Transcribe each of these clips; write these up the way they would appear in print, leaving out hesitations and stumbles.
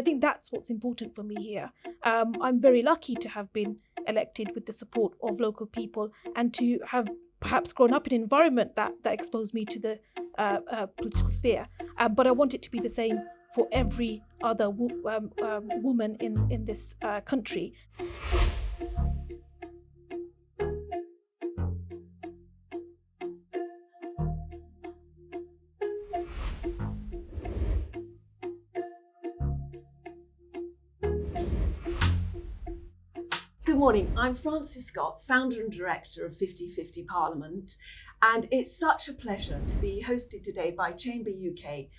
think that's what's important for me here. I'm very lucky to have been elected with the support of local people and to have perhaps grown up in an environment that exposed me to the political sphere. But I want it to be the same for every other woman in this country. Good morning, I'm Frances Scott, founder and director of 50/50 Parliament, and it's such a pleasure to be hosted today by Chamber UK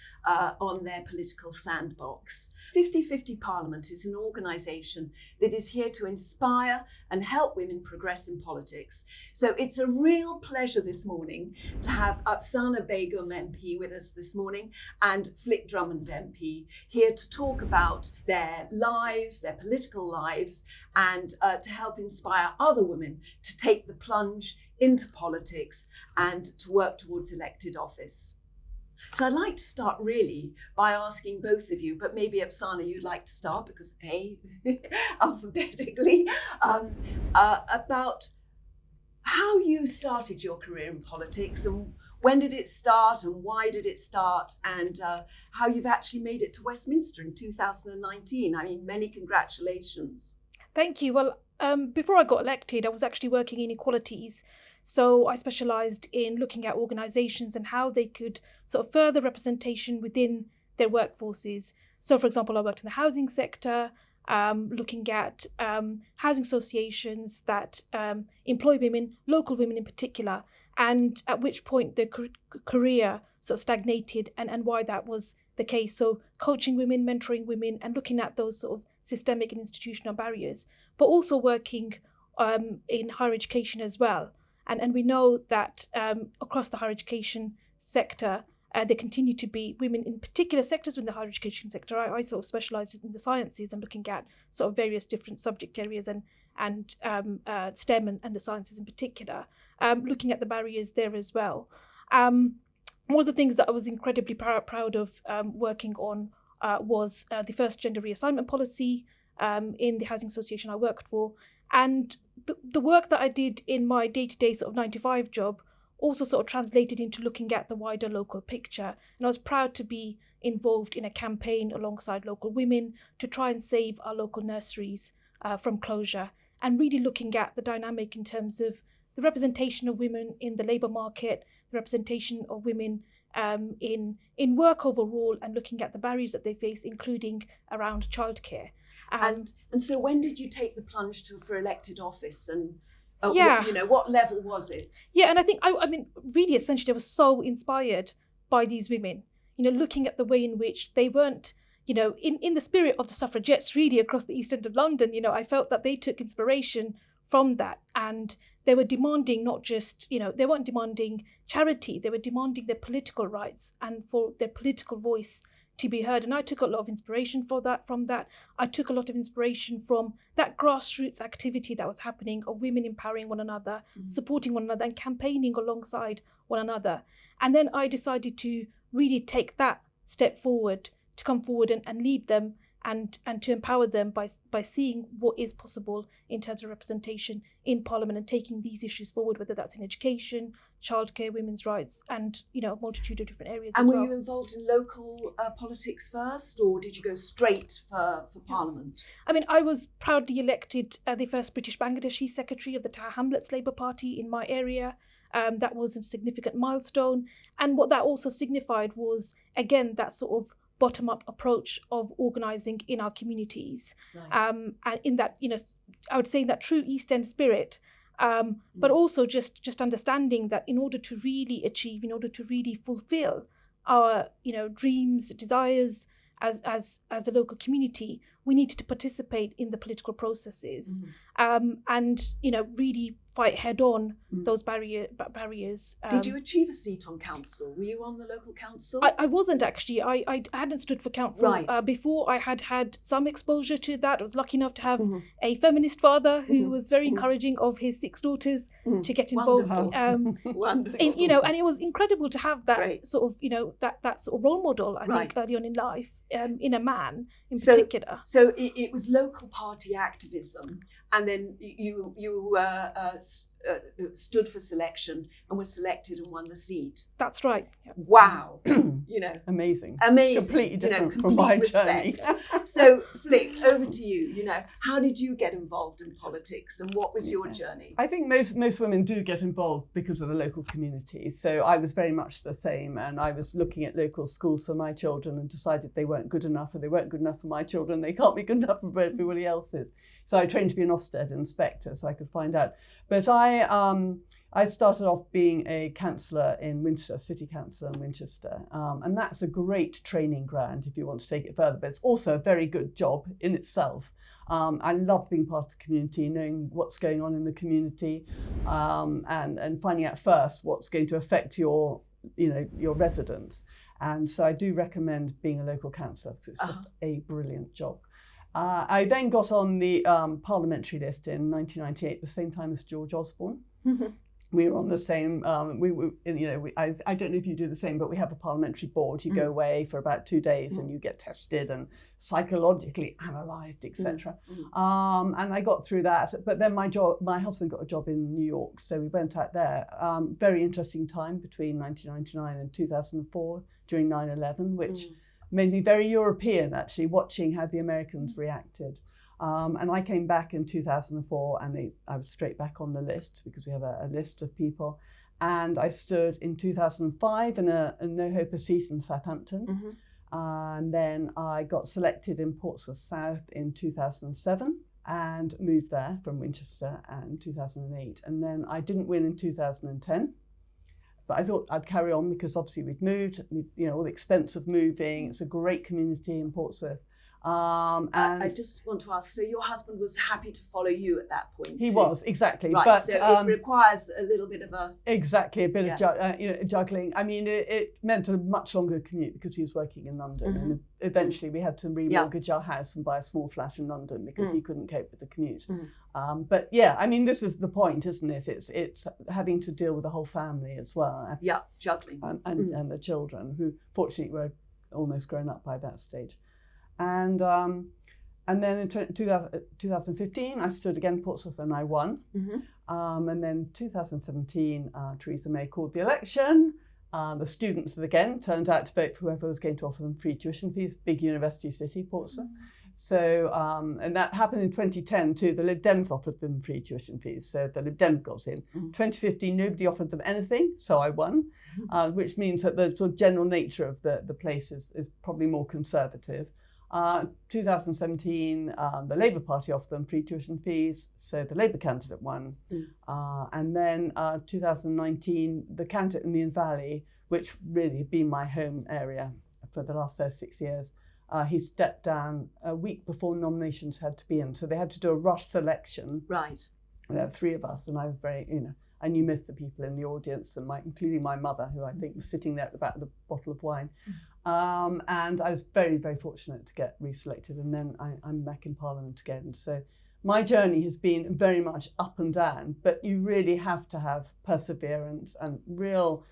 on their political sandbox. 50/50 Parliament is an organisation that is here to inspire and help women progress in politics. So it's a real pleasure this morning to have Apsana Begum MP with us this morning and Drummond MP here to talk about their lives, their political lives, and to help inspire other women to take the plunge into politics and to work towards elected office. So I'd like to start really by asking both of you, but maybe Apsana, you'd like to start because alphabetically, about how you started your career in politics and when did it start and why did it start, and how you've actually made it to Westminster in 2019. I mean, many congratulations. Thank you. Well, before I got elected, I was actually working in inequalities. So I specialised in looking at organisations and how they could sort of further representation within their workforces. So, for example, I worked in the housing sector, looking at housing associations that employ women, local women in particular, and at which point their career sort of stagnated and why that was the case. So coaching women, mentoring women, and looking at those sort of systemic and institutional barriers, but also working in higher education as well. And we know that across the higher education sector, there continue to be women in particular sectors within the higher education sector. I sort of specialise in the sciences and looking at sort of various different subject areas and STEM and the sciences in particular, looking at the barriers there as well. One of the things that I was incredibly proud of working on was the first gender reassignment policy in the housing association I worked for. And the work that I did in my day-to-day sort of 9-to-5 job also sort of translated into looking at the wider local picture. And I was proud to be involved in a campaign alongside local women to try and save our local nurseries from closure, and really looking at the dynamic in terms of the representation of women in the labour market, the representation of women in work overall, and looking at the barriers that they face, including around childcare. And so when did you take the plunge for elected office, and Yeah. what level was it? Yeah, and I think, I mean, really, essentially, I was so inspired by these women, looking at the way in which they weren't, in the spirit of the suffragettes, really, across the East End of London. I felt that they took inspiration from that, and they were demanding not just, they weren't demanding charity, they were demanding their political rights and for their political voice to be heard. And I took a lot of inspiration from that. I took a lot of inspiration from that grassroots activity that was happening of women empowering one another, supporting one another, and campaigning alongside one another. And then I decided to really take that step forward, to come forward and lead them and to empower them by seeing what is possible in terms of representation in Parliament and taking these issues forward, whether that's in education, childcare, women's rights, and a multitude of different areas as well. And were you involved in local politics first, or did you go straight for Parliament? I mean, I was proudly elected the first British Bangladeshi secretary of the Tower Hamlets Labour Party in my area. That was a significant milestone. And what that also signified was, again, that sort of bottom-up approach of organising in our communities. Right. And in that, I would say in that true East End spirit, but also just understanding that in order to really achieve, in order to really fulfil our, dreams, desires as a local community, we needed to participate in the political processes, and really fight head on those barriers. Did you achieve a seat on council? Were you on the local council? I wasn't actually. I hadn't stood for council before. I had some exposure to that. I was lucky enough to have a feminist father who was very encouraging of his 6 daughters to get involved. Wonderful. And it was incredible to have that sort of, that sort of role model. I think early on in life, in a man in particular. So it was local party activism, and then you stood for selection and were selected and won the seat. That's right. Yeah. Wow. Amazing. Completely different from my journey. So Flick, over to you. How did you get involved in politics, and what was your journey? I think most women do get involved because of the local community. So I was very much the same, and I was looking at local schools for my children and decided they weren't good enough, and they weren't good enough for my children. They can't be good enough for everybody else's. So I trained to be an Ofsted inspector so I could find out. But I started off being a councillor in Winchester, city councillor in Winchester. And that's a great training ground if you want to take it further. But it's also a very good job in itself. I love being part of the community, knowing what's going on in the community, and finding out first what's going to affect your residents. And so I do recommend being a local councillor because it's just a brilliant job. I then got on the parliamentary list in 1998, the same time as George Osborne. We were on the same. I don't know if you do the same, but we have a parliamentary board. You go away for about 2 days and you get tested and psychologically analysed, etc. And I got through that. But then my husband got a job in New York, so we went out there. Very interesting time between 1999 and 2004 during 9/11, which made me very European, actually, watching how the Americans reacted. And I came back in 2004 and I was straight back on the list because we have a list of people. And I stood in 2005 in a No Hope seat in Southampton. And then I got selected in Portsmouth South in 2007 and moved there from Winchester in 2008. And then I didn't win in 2010. But I thought I'd carry on because obviously we'd moved, all the expense of moving. It's a great community in Portsmouth. And I just want to ask, so your husband was happy to follow you at that point? He was, exactly. Right, but, so it requires a little bit of a... Exactly, a bit of juggling. I mean, it meant a much longer commute because he was working in London. And eventually we had to remortgage our house and buy a small flat in London because he couldn't cope with the commute. But yeah, I mean, this is the point, isn't it? It's having to deal with the whole family as well. Yeah, juggling. And the children, who fortunately were almost grown up by that stage. And then in 2015, I stood again Portsmouth and I won. And then 2017, Theresa May called the election. The students again turned out to vote for whoever was going to offer them free tuition fees, big university city, Portsmouth. So, and that happened in 2010 too. The Lib Dems offered them free tuition fees, so the Lib Dem got in. 2015, nobody offered them anything, so I won, which means that the sort of general nature of the place is probably more conservative. 2017, the Labour Party offered them free tuition fees, so the Labour candidate won. And then 2019, the candidate in Meon Valley, which really had been my home area for the last 36 years, he stepped down a week before nominations had to be in. So they had to do a rush selection. Right. There were 3 of us, and I was very, I knew most of the people in the audience, and including my mother, who I think was sitting there at the back with a bottle of wine. And I was very, very fortunate to get reselected, and then I'm back in Parliament again. So my journey has been very much up and down, but you really have to have perseverance and real,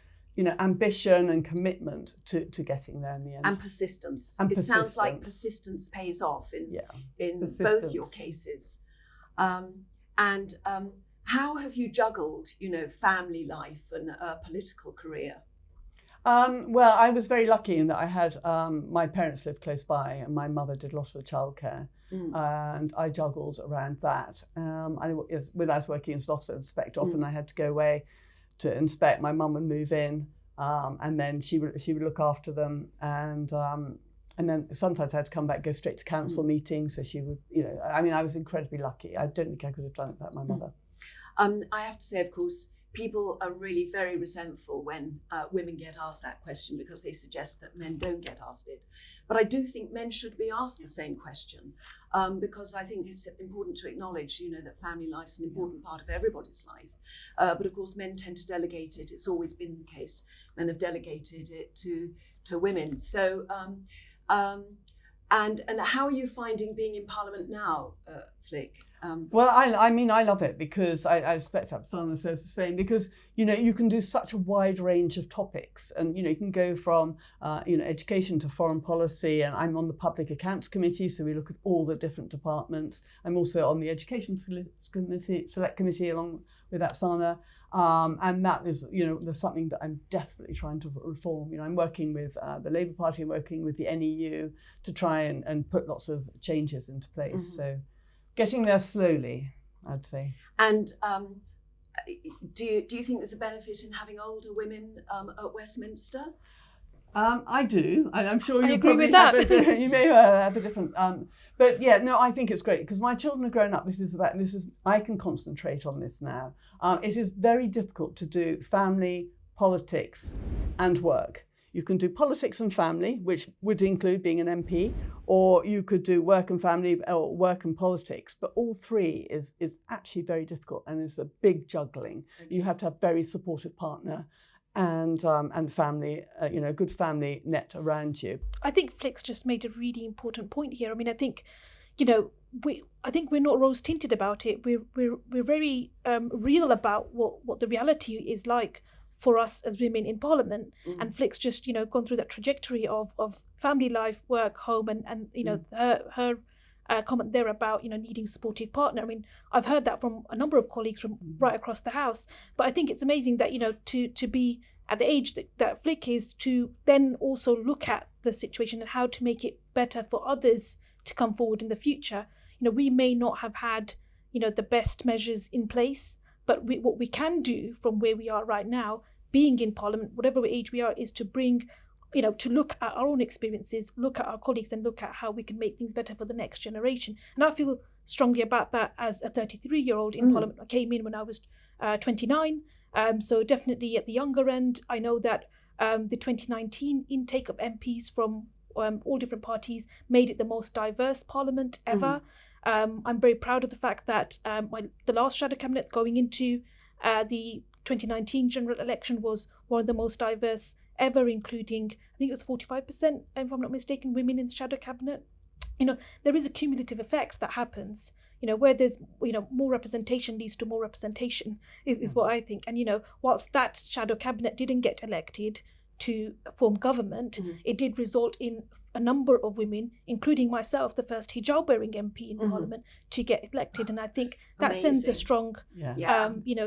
ambition and commitment to getting there in the end. And persistence. It sounds like persistence pays off in both your cases. And how have you juggled, family life and a political career? Well, I was very lucky in that I had my parents lived close by, and my mother did a lot of the childcare, and I juggled around that. When I was working as an Ofsted inspector, often I had to go away to inspect. My mum would move in, and then she would look after them, and then sometimes I had to come back, go straight to council meetings. So she would, I was incredibly lucky. I don't think I could have done it without my mother. I have to say, of course, people are really very resentful when women get asked that question because they suggest that men don't get asked it. But I do think men should be asked the same question because I think it's important to acknowledge, that family life's an important part of everybody's life. But of course, men tend to delegate it. It's always been the case. Men have delegated it to women. So, and how are you finding being in Parliament now, Flick? Well, I mean, I love it because I expect Apsana says the same, because, you can do such a wide range of topics, and, you can go from, education to foreign policy, and I'm on the Public Accounts Committee, so we look at all the different departments. I'm also on the Education Select Committee along with Apsana, and that is, there's something that I'm desperately trying to reform. I'm working with the Labour Party, I'm working with the NEU to try and put lots of changes into place. Mm-hmm. So getting there slowly, I'd say. And do you think there's a benefit in having older women at Westminster? I do. I'm sure I you agree probably with that. you may have a different. But yeah, no, I think it's great because my children are grown up. I can concentrate on this now. It is very difficult to do family, politics, and work. You can do politics and family, which would include being an MP, or you could do work and family or work and politics. But all three is actually very difficult, and it's a big juggling. Okay. You have to have a very supportive partner and family, a good family net around you. I think Flick's just made a really important point here. I mean, I think, we're not rose tinted about it. We're very real about what the reality is like for us as women in Parliament. Mm. And Flick's just, gone through that trajectory of family life, work, home, and her comment there about, needing a supportive partner. I mean, I've heard that from a number of colleagues from right across the House. But I think it's amazing that, to be at the age that Flick is, to then also look at the situation and how to make it better for others to come forward in the future. We may not have had, the best measures in place, but what we can do from where we are right now, being in Parliament, whatever age we are, is to bring, to look at our own experiences, look at our colleagues, and look at how we can make things better for the next generation. And I feel strongly about that as a 33-year-old in Parliament. I came in when I was 29, so definitely at the younger end. I know that the 2019 intake of MPs from all different parties made it the most diverse Parliament ever. I'm very proud of the fact that the last shadow cabinet going into the 2019 general election was one of the most diverse ever, including, I think it was 45%, if I'm not mistaken, women in the shadow cabinet. There is a cumulative effect that happens, where there's, more representation leads to more representation is what I think. And, whilst that shadow cabinet didn't get elected to form government, it did result in a number of women, including myself, the first hijab-wearing MP in Parliament, to get elected. And I think that sends a strong,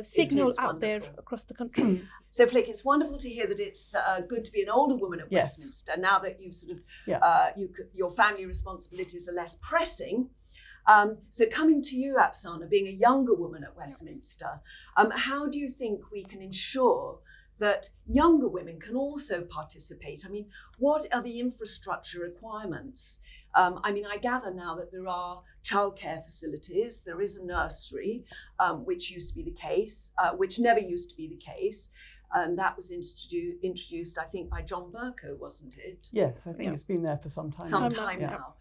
signal out there across the country. So, Flick, it's wonderful to hear that it's good to be an older woman at Westminster, now that you've sort of, your family responsibilities are less pressing. So coming to you, Apsana, being a younger woman at Westminster, how do you think we can ensure that younger women can also participate? I mean, what are the infrastructure requirements? I gather now that there are childcare facilities, there is a nursery, which used to be the case, which never used to be the case. And that was introduced, I think, by John Bercow, wasn't it? Yes, I think it's been there for some time. Now.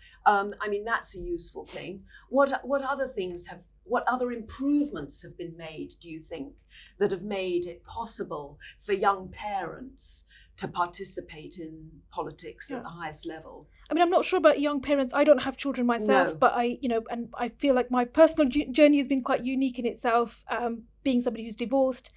That's a useful thing. What other improvements have been made, do you think, that have made it possible for young parents to participate in politics at the highest level? I'm not sure about young parents. I don't have children myself, but and I feel like my personal journey has been quite unique in itself, being somebody who's divorced,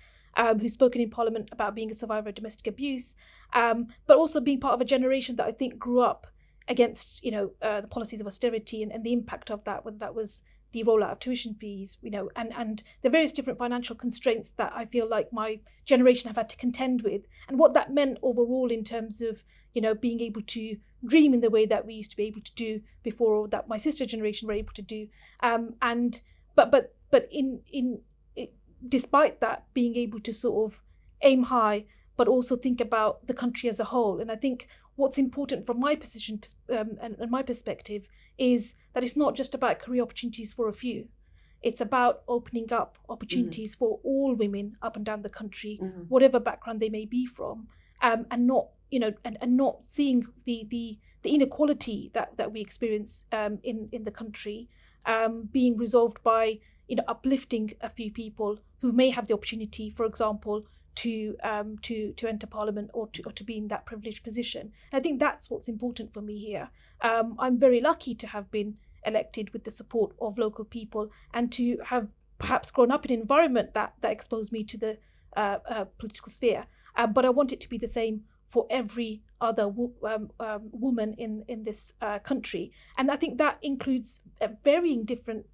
who's spoken in Parliament about being a survivor of domestic abuse, but also being part of a generation that I think grew up against, the policies of austerity and the impact of that, whether that was the rollout of tuition fees, and the various different financial constraints that I feel like my generation have had to contend with, and what that meant overall in terms of, being able to dream in the way that we used to be able to do before, or that my sister generation were able to do. But despite that, being able to sort of aim high, but also think about the country as a whole. And I think what's important from my position and my perspective is that it's not just about career opportunities for a few. It's about opening up opportunities for all women up and down the country, Mm-hmm. whatever background they may be from, and not, and not seeing the inequality that we experience in the country being resolved by uplifting a few people who may have the opportunity, for example, to enter Parliament or to be in that privileged position. And I think that's what's important for me here. I'm very lucky to have been elected with the support of local people and to have perhaps grown up in an environment that exposed me to the political sphere. But I want it to be the same for every other woman in this country. And I think that includes varying different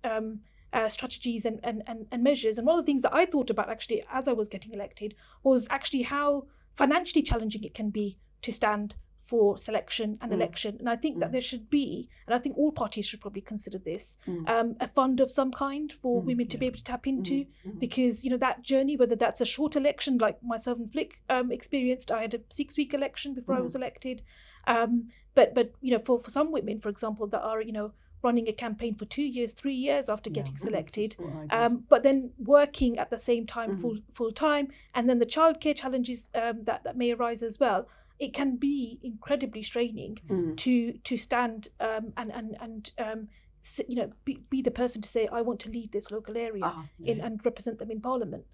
strategies and measures. And one of the things that I thought about actually as I was getting elected was actually how financially challenging it can be to stand for selection and election. And I think that there should be, and I think all parties should probably consider this, a fund of some kind for women to be able to tap into, because that journey, whether that's a short election like myself and Flick experienced, I had a 6-week election before I was elected, but for some women, for example, that are running a campaign for 2 years, 3 years after getting selected, but then working at the same time full time, and then the childcare challenges that may arise as well. It can be incredibly straining to stand and be the person to say, I want to lead this local area and represent them in Parliament.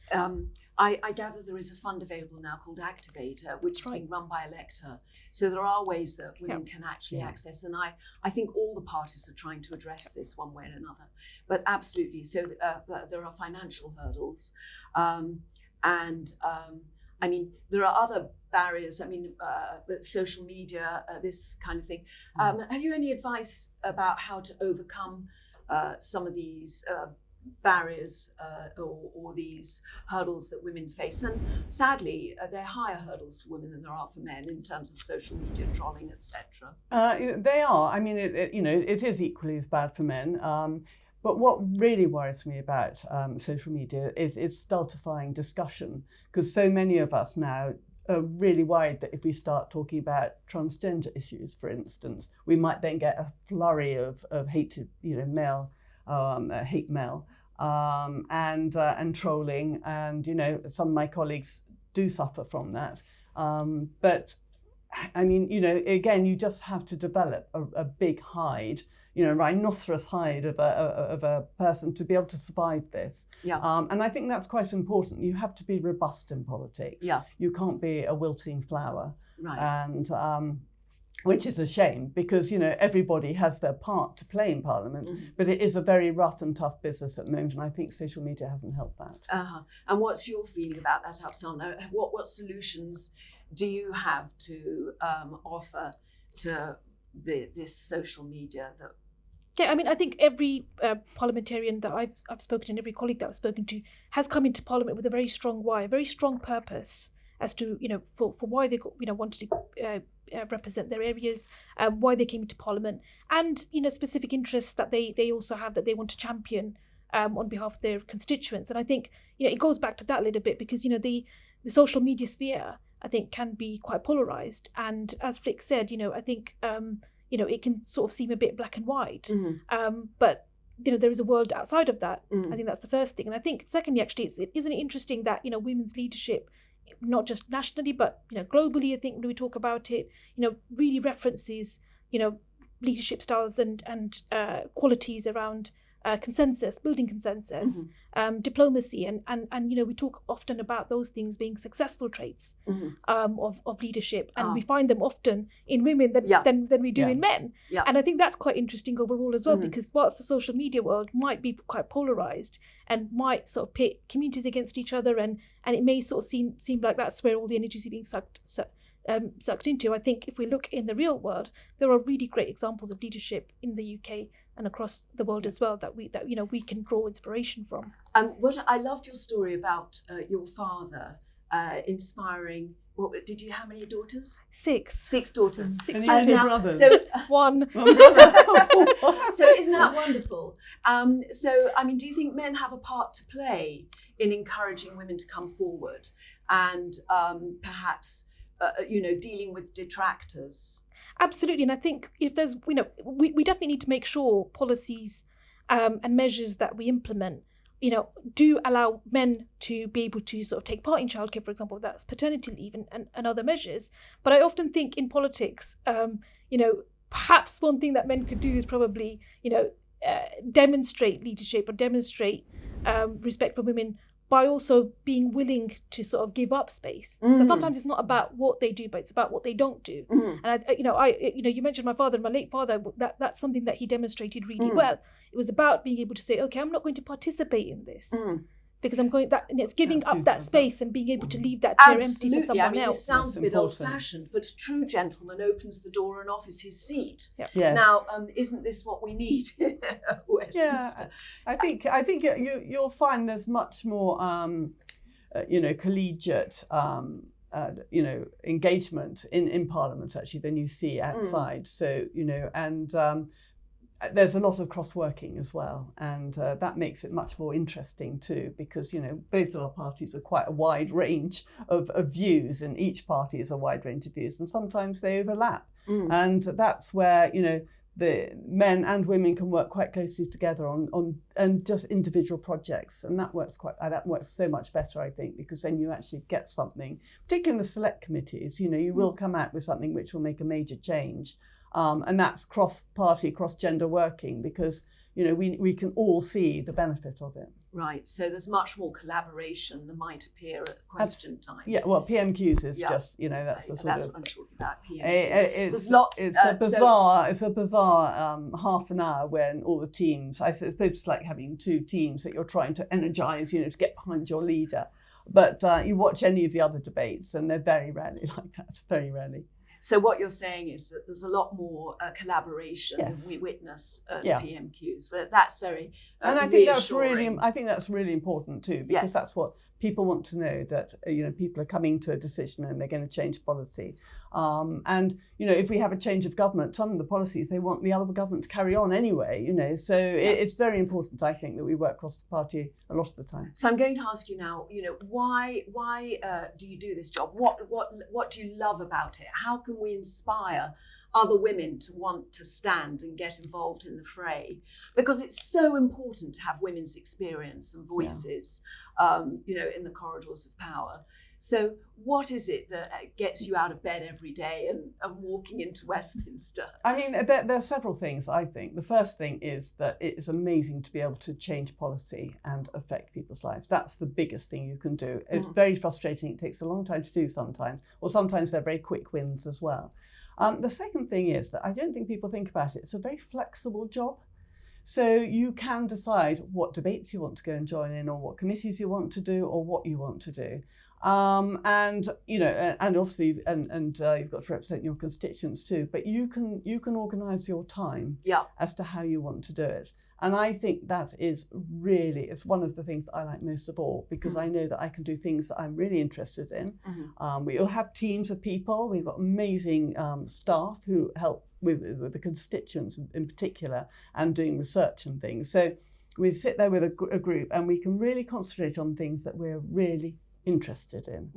I gather there is a fund available now called Activator, which is being run by Elector. So there are ways that women can actually access, and I think all the parties are trying to address this one way or another. But absolutely, so there are financial hurdles, I mean, there are other barriers. I mean, social media, this kind of thing. Have you any advice about how to overcome some of these barriers or these hurdles that women face? And sadly, there are higher hurdles for women than there are for men in terms of social media, trolling, etc. They are. I mean, it is equally as bad for men. But what really worries me about social media is it's stultifying discussion, because so many of us now are really worried that if we start talking about transgender issues, for instance, we might then get a flurry of hated, male, hate mail and trolling, and some of my colleagues do suffer from that. But I mean, again, you just have to develop a big hide, rhinoceros hide of a person to be able to survive this. And I think that's quite important. You have to be robust in politics. You can't be a wilting flower. And which is a shame, because everybody has their part to play in Parliament, but it is a very rough and tough business at the moment, and I think social media hasn't helped that. And what's your feeling about that, Apsana? What solutions do you have to offer to this social media? I mean, I think every parliamentarian that I've spoken to, and every colleague that I've spoken to, has come into Parliament with a very strong why, a very strong purpose as to for why they wanted to represent their areas, why they came into Parliament, and specific interests that they also have that they want to champion on behalf of their constituents. And I think it goes back to that a little bit, because the social media sphere, I think, can be quite polarized, and as Flick said, I think it can sort of seem a bit black and white, but there is a world outside of that. I think that's the first thing. And I think secondly, actually, isn't it interesting that women's leadership, not just nationally but globally, I think when we talk about it, really references leadership styles and qualities around consensus, building consensus, diplomacy, and we talk often about those things being successful traits of leadership, and we find them often in women than we do in men. And I think that's quite interesting overall as well, because whilst the social media world might be quite polarized and might sort of pit communities against each other, and it may sort of seem like that's where all the energies are being sucked into, I think if we look in the real world, there are really great examples of leadership in the UK and across the world as well that we can draw inspiration from. What I loved your story about your father inspiring. What did you? How many daughters? 6. 6 daughters. 6 daughters. daughters. Brothers? So 1. So isn't that wonderful? So I mean, do you think men have a part to play in encouraging women to come forward and perhaps dealing with detractors? Absolutely, and I think if there's we definitely need to make sure policies and measures that we implement, do allow men to be able to sort of take part in childcare, for example, that's paternity leave and other measures. But I often think in politics, perhaps one thing that men could do is probably, demonstrate leadership or demonstrate respect for women by also being willing to sort of give up space. So sometimes it's not about what they do, but it's about what they don't do. And you mentioned my father, my late father. That's something that he demonstrated really well. It was about being able to say, okay, I'm not going to participate in this because I'm going that. And it's giving up that space and being able to leave that chair empty for someone else. It sounds a bit old-fashioned, but a true gentleman opens the door and offers his seat. Yes. Now, isn't this what we need in Westminster? Yeah, I think you'll find there's much more, collegiate, engagement in Parliament actually than you see outside. So there's a lot of cross-working as well, and that makes it much more interesting too, because both of our parties are quite a wide range of views, and each party is a wide range of views, and sometimes they overlap, and that's where the men and women can work quite closely together on just individual projects, and that works so much better, I think, because then you actually get something, particularly in the select committees. You will come out with something which will make a major change. And that's cross-party, cross-gender working, because we can all see the benefit of it. Right, so there's much more collaboration than might appear at question time. Yeah, well, PMQs is just that's the sort that's of. what I'm talking about. PMQs. There's lots. It's a bizarre half an hour when all the teams. I suppose it's like having two teams that you're trying to energise, to get behind your leader. But you watch any of the other debates, and they're very rarely like that. Very rarely. So what you're saying is that there's a lot more collaboration than we witness at PMQs, but that's very and I think that's really important too, because that's what people want to know, that people are coming to a decision and they're going to change policy. And if we have a change of government, some of the policies they want the other government to carry on anyway. So it's very important, I think, that we work across the party a lot of the time. So I'm going to ask you now, why do you do this job? What do you love about it? How can we inspire other women to want to stand and get involved in the fray? Because it's so important to have women's experience and voices, in the corridors of power. So what is it that gets you out of bed every day and walking into Westminster? I mean, there are several things, I think. The first thing is that it is amazing to be able to change policy and affect people's lives. That's the biggest thing you can do. It's very frustrating. It takes a long time to do sometimes, or sometimes they're very quick wins as well. The second thing is that I don't think people think about it. It's a very flexible job. So you can decide what debates you want to go and join in, or what committees you want to do, or what you want to do. And obviously, and you've got to represent your constituents too. But you can organise your time as to how you want to do it. And I think that is really, it's one of the things I like most of all, because I know that I can do things that I'm really interested in. We'll have teams of people. We've got amazing staff who help with the constituents in particular, and doing research and things. So we sit there with a group, and we can really concentrate on things that we're really interested in.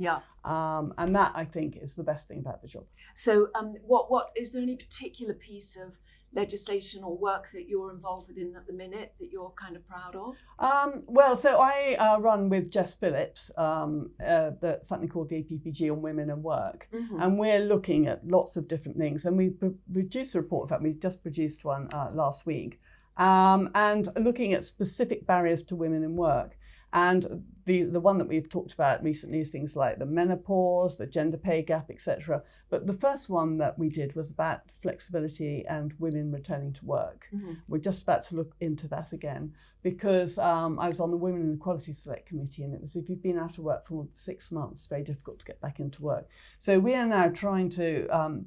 And that, I think, is the best thing about the job. So what is there any particular piece of legislation or work that you're involved with at the minute that you're kind of proud of? So I run with Jess Phillips something called the APPG on Women and Work, and we're looking at lots of different things, and we produced a report. In fact, we just produced one last week, and looking at specific barriers to women in work. And the one that we've talked about recently is things like the menopause, the gender pay gap, etc. But the first one that we did was about flexibility and women returning to work. We're just about to look into that again, because I was on the Women and Equality Select Committee, and it was, if you've been out of work for more than 6 months, it's very difficult to get back into work. So we are now trying to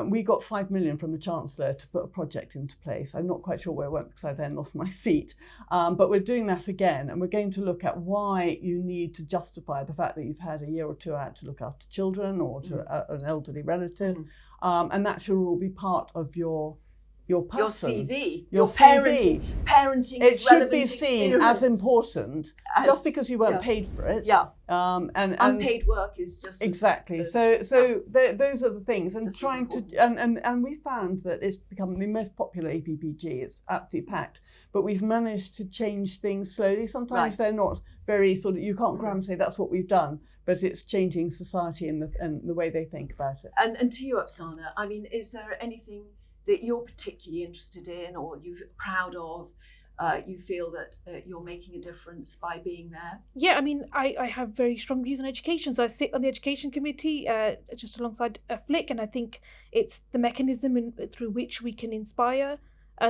we got 5 million from the Chancellor to put a project into place. I'm not quite sure where it went because I then lost my seat. But we're doing that again, and we're going to look at why you need to justify the fact that you've had a year or two out to look after children or to an elderly relative. And that should all be part of your your person, your CV, your CV. Parenting it is should relevant be seen experience. as important, just because you weren't paid for it. Yeah. And unpaid work is just exactly. As, Those are the things, and just trying to and we found that it's become the most popular APPG. It's absolutely packed, but we've managed to change things slowly. Sometimes they're not very sort of, you can't grab and say that's what we've done, but it's changing society and the way they think about it. And to you, Apsana, I mean, is there anything that you're particularly interested in or you're proud of? You feel that you're making a difference by being there? Yeah, I mean, I have very strong views on education. So I sit on the education committee just alongside Flick, and I think it's the mechanism through which we can inspire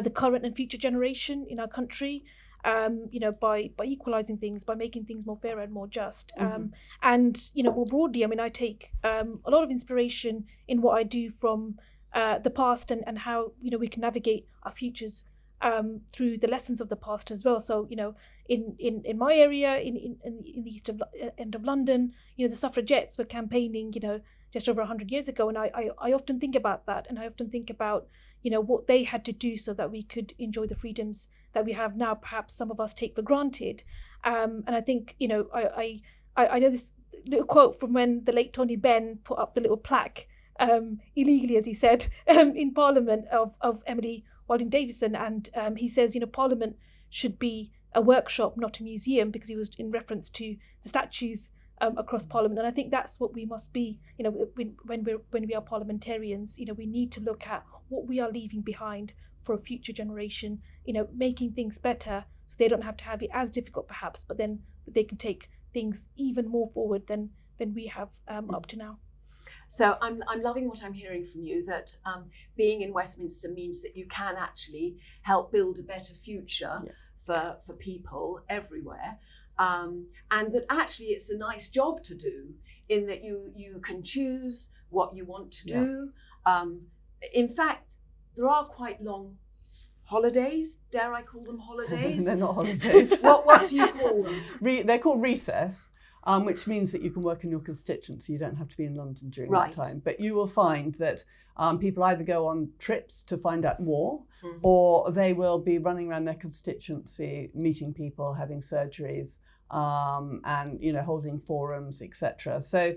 the current and future generation in our country, by equalising things, by making things more fair and more just. And, more broadly, I mean, I take a lot of inspiration in what I do from the past and how, we can navigate our futures through the lessons of the past as well. So, in my area, in the east end of London, the suffragettes were campaigning, just over 100 years ago. And I often think about that, and I often think about, what they had to do so that we could enjoy the freedoms that we have now, perhaps some of us take for granted. And I think, I know this little quote from when the late Tony Benn put up the little plaque, illegally, as he said, in Parliament of Emily Wilding Davison, and he says, Parliament should be a workshop, not a museum, because he was in reference to the statues across Parliament. And I think that's what we must be, when we are parliamentarians. We need to look at what we are leaving behind for a future generation, making things better so they don't have to have it as difficult perhaps, but then they can take things even more forward than we have up to now. So I'm loving what I'm hearing from you, that being in Westminster means that you can actually help build a better future for people everywhere, and that actually it's a nice job to do, in that you can choose what you want to do. In fact, there are quite long holidays. Dare I call them holidays? They're not holidays. What do you call them? They're called recess. Which means that you can work in your constituency. You don't have to be in London during that time. But you will find that people either go on trips to find out more, or they will be running around their constituency, meeting people, having surgeries, and holding forums, etc. So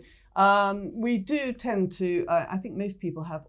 we do tend to. I think most people have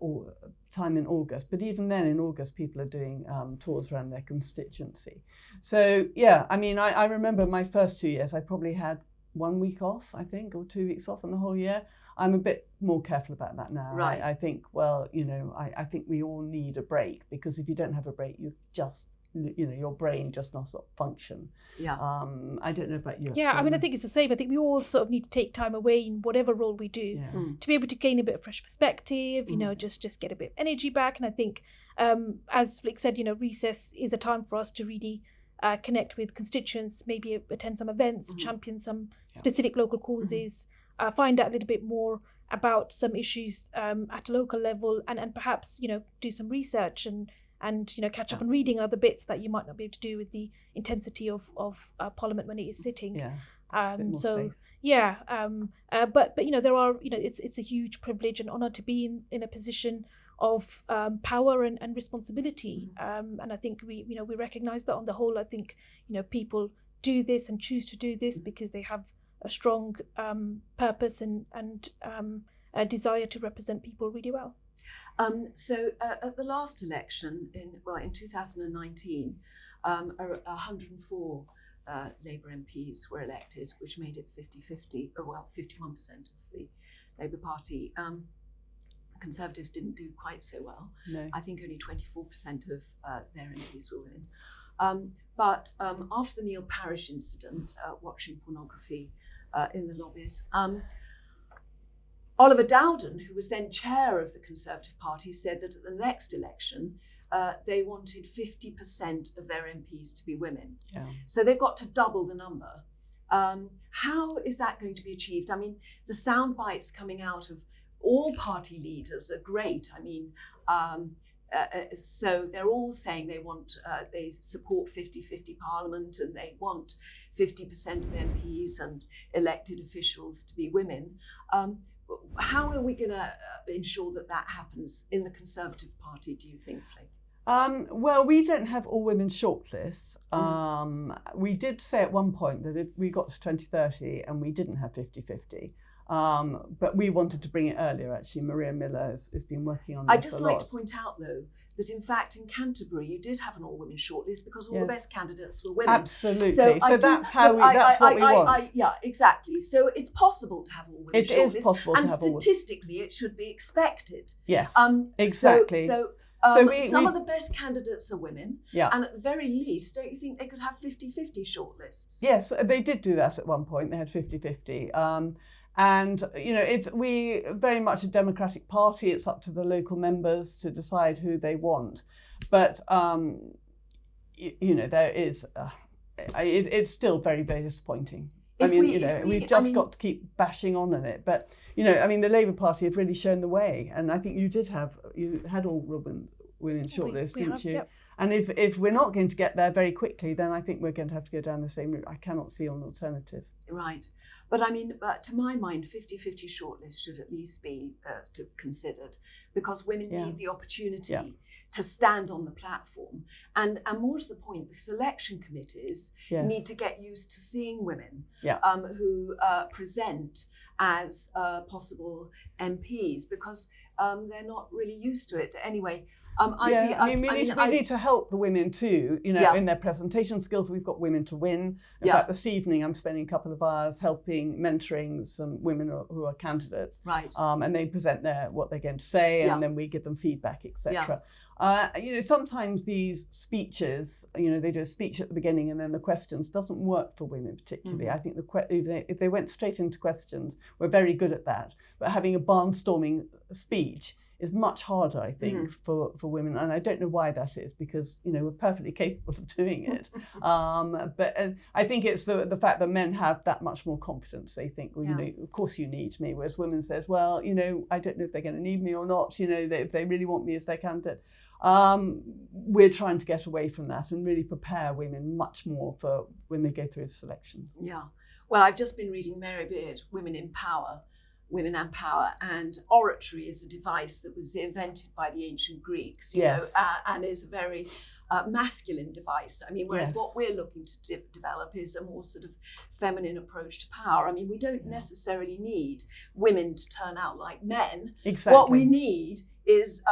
time in August, but even then in August people are doing tours around their constituency. So yeah, I mean, I remember my first 2 years, I probably had 1 week off, I think, or 2 weeks off in the whole year. I'm a bit more careful about that now. Right. I think, well, I think we all need a break, because if you don't have a break, you just, your brain just does not function. Yeah. I don't know about you. Yeah, I mean, I think it's the same. I think we all sort of need to take time away in whatever role we do to be able to gain a bit of fresh perspective, just get a bit of energy back. And I think, as Flick said, recess is a time for us to really connect with constituents, maybe attend some events, champion some specific local causes, find out a little bit more about some issues at a local level, and perhaps do some research and catch up on reading other bits that you might not be able to do with the intensity of Parliament when it is sitting. But there are it's a huge privilege and honour to be in a position of power and responsibility, and I think we recognise that on the whole. I think people do this and choose to do this because they have a strong purpose and a desire to represent people really well. So at the last election in 2019, 104 Labour MPs were elected, which made it 50-50, 51% of the Labour Party. Conservatives didn't do quite so well. No. I think only 24% of their MPs were women. But after the Neil Parish incident, watching pornography in the lobbies, Oliver Dowden, who was then chair of the Conservative Party, said that at the next election, they wanted 50% of their MPs to be women. Yeah. So they've got to double the number. How is that going to be achieved? I mean, the sound bites coming out of all party leaders are great. I mean, so they're all saying they support 50-50 Parliament, and they want 50% of MPs and elected officials to be women. How are we going to ensure that happens in the Conservative Party, do you think, Flick? Well, we don't have all women shortlists. We did say at one point that if we got to 2030 and we didn't have 50-50, but we wanted to bring it earlier, actually. Maria Miller has been working on this I'd just a like lot. to point out, though, that in fact in Canterbury you did have an all-women shortlist because all the best candidates were women. Absolutely. So that's what we want. Yeah, exactly. So it's possible to have all-women shortlists. It is possible to have all women. And statistically it should be expected. Yes, exactly. Some of the best candidates are women, and at the very least, don't you think they could have 50-50 shortlists? Yes, they did do that at one point. They had 50-50. And, you know, we very much a democratic party. It's up to the local members to decide who they want. But, you know, there is, it's still very, very disappointing. We've just got to keep bashing on it. But, you know, I mean, the Labour Party have really shown the way. And I think you had all women in shortlist, didn't you? Yep. And if we're not going to get there very quickly, then I think we're going to have to go down the same route. I cannot see an alternative. Right. But I mean, to my mind, 50-50 shortlist should at least be considered because women need the opportunity to stand on the platform. And more to the point, the selection committees need to get used to seeing women who present as possible MPs because they're not really used to it. Anyway, we need to help the women too, you know, in their presentation skills. We've got Women to Win. In fact, this evening I'm spending a couple of hours mentoring some women who are candidates. Right. And they present what they're going to say, and then we give them feedback, etc. You know, sometimes these speeches, you know, they do a speech at the beginning and then the questions doesn't work for women particularly. I think if they went straight into questions, we're very good at that. But having a barnstorming speech is much harder, I think, for women. And I don't know why that is, because, you know, we're perfectly capable of doing it. But I think it's the fact that men have that much more confidence. They think, well, you know, of course you need me. Whereas women says, well, you know, I don't know if they're going to need me or not. You know, if they really want me as their candidate. We're trying to get away from that and really prepare women much more for when they go through the selection. Yeah. Well, I've just been reading Mary Beard, Women and Power, and oratory is a device that was invented by the ancient Greeks, you know, and is a very masculine device. I mean, whereas what we're looking to develop is a more sort of feminine approach to power. I mean, we don't necessarily need women to turn out like men. Exactly. What we need is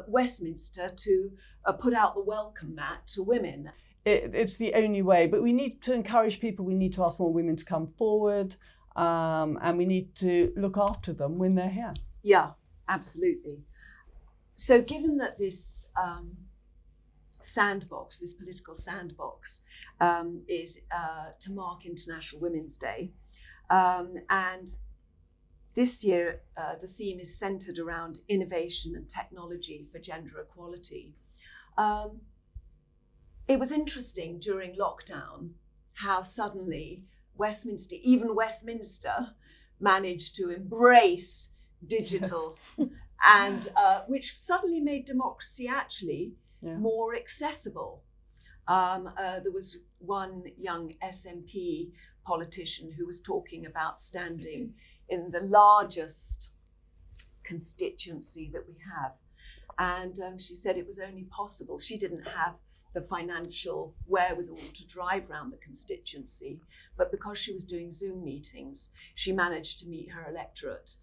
Westminster to put out the welcome mat to women. It's the only way, but we need to encourage people. We need to ask more women to come forward. And we need to look after them when they're here. Yeah, absolutely. So given that this sandbox, this political sandbox, is to mark International Women's Day, and this year the theme is centred around innovation and technology for gender equality, it was interesting during lockdown how suddenly even Westminster managed to embrace digital and which suddenly made democracy actually more accessible. There was one young SNP politician who was talking about standing in the largest constituency that we have. And she said it was only possible. She didn't have the financial wherewithal to drive around the constituency, but because she was doing Zoom meetings, she managed to meet her electorate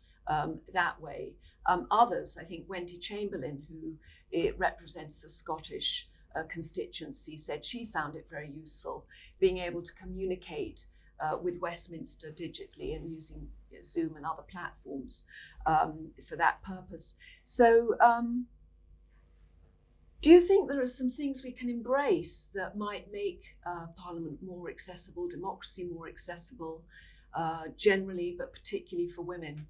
that way. Others, I think Wendy Chamberlain, who represents the Scottish constituency, said she found it very useful being able to communicate with Westminster digitally and using Zoom and other platforms for that purpose. So do you think there are some things we can embrace that might make Parliament more accessible, democracy more accessible generally, but particularly for women?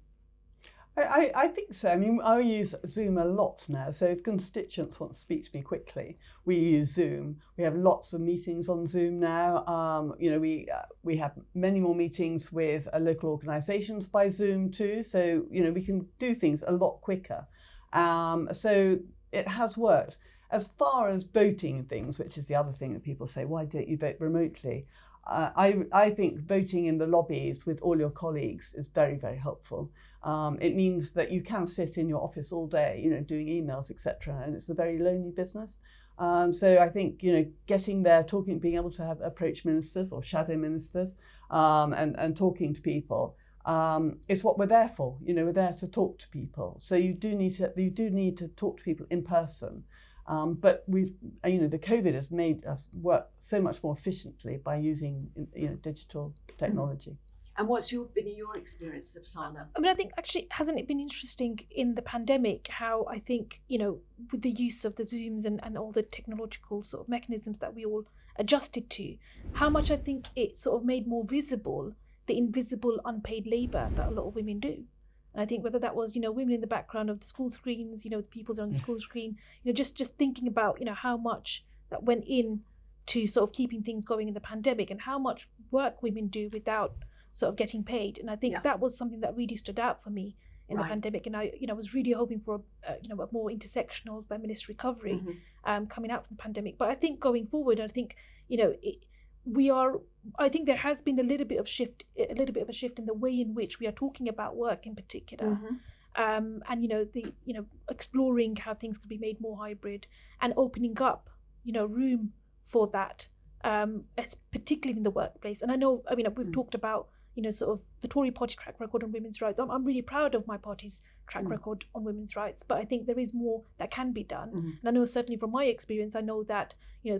I think so. I mean, I use Zoom a lot now. So if constituents want to speak to me quickly, we use Zoom. We have lots of meetings on Zoom now. You know, we have many more meetings with local organisations by Zoom too. So, you know, we can do things a lot quicker. So it has worked. As far as voting things, which is the other thing that people say, why don't you vote remotely? I think voting in the lobbies with all your colleagues is very, very helpful. It means that you can sit in your office all day, doing emails, etc. And it's a very lonely business. So I think, getting there, talking, being able to approach ministers or shadow ministers, and talking to people is what we're there for. We're there to talk to people. So you do need to talk to people in person. But the COVID has made us work so much more efficiently by using, digital technology. And what's been your experience, Apsana? I think actually, hasn't it been interesting in the pandemic how I think, with the use of the Zooms and all the technological sort of mechanisms that we all adjusted to, how much I think it sort of made more visible the invisible unpaid labour that a lot of women do. And I think whether that was, women in the background of the school screens, the pupils on the school screen, just thinking about, how much that went in to sort of keeping things going in the pandemic and how much work women do without sort of getting paid. And I think that was something that really stood out for me in the pandemic. And I, was really hoping for a more intersectional feminist recovery coming out from the pandemic. But I think going forward, I think, I think there has been a little bit of a shift in the way in which we are talking about work in particular. And exploring how things could be made more hybrid and opening up, room for that, as particularly in the workplace. And I know, we've talked about, sort of the Tory party track record on women's rights. I'm really proud of my party's track record on women's rights, but I think there is more that can be done. And I know certainly from my experience, I know that,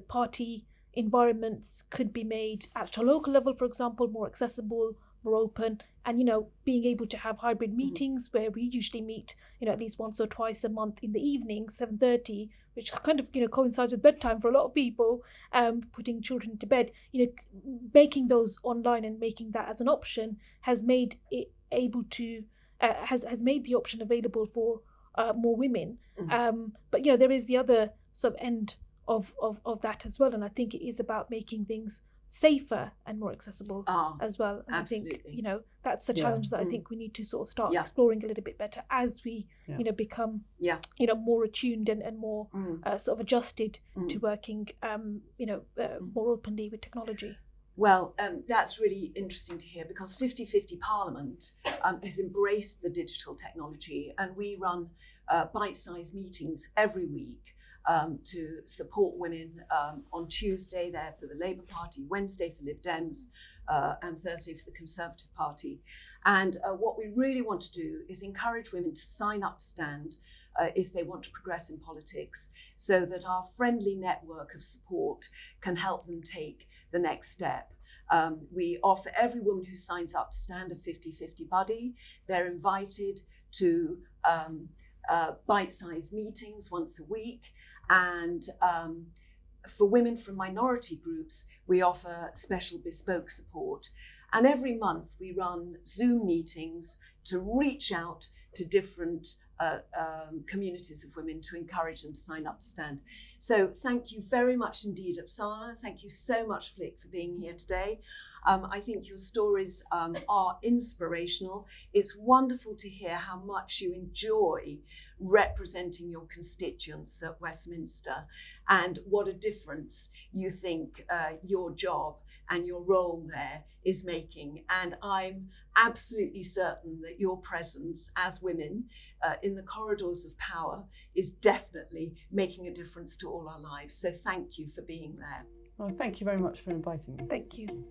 party environments could be made at a local level, for example, more accessible, more open, and being able to have hybrid meetings where we usually meet at least once or twice a month in the evening, 7:30, which kind of coincides with bedtime for a lot of people, putting children to bed, making those online and making that as an option has made it able to has made the option available for more women. But there is the other sort of end of that as well, and I think it is about making things safer and more accessible as well. And absolutely. I think that's a challenge that I think we need to sort of start exploring a little bit better as we become more attuned and more sort of adjusted to working more openly with technology. Well, that's really interesting to hear because 50/50 Parliament has embraced the digital technology, and we run bite-sized meetings every week to support women on Tuesday there for the Labour Party, Wednesday for Lib Dems, and Thursday for the Conservative Party. And what we really want to do is encourage women to sign up to Stand if they want to progress in politics, so that our friendly network of support can help them take the next step. We offer every woman who signs up to Stand a 50/50 buddy. They're invited to bite-sized meetings once a week. And for women from minority groups, we offer special bespoke support. And every month we run Zoom meetings to reach out to different communities of women to encourage them to sign up to Stand. So thank you very much indeed, Apsana. Thank you so much, Flick, for being here today. I think your stories are inspirational. It's wonderful to hear how much you enjoy representing your constituents at Westminster and what a difference you think your job and your role there is making. And I'm absolutely certain that your presence as women in the corridors of power is definitely making a difference to all our lives. So thank you for being there. Well, thank you very much for inviting me. Thank you.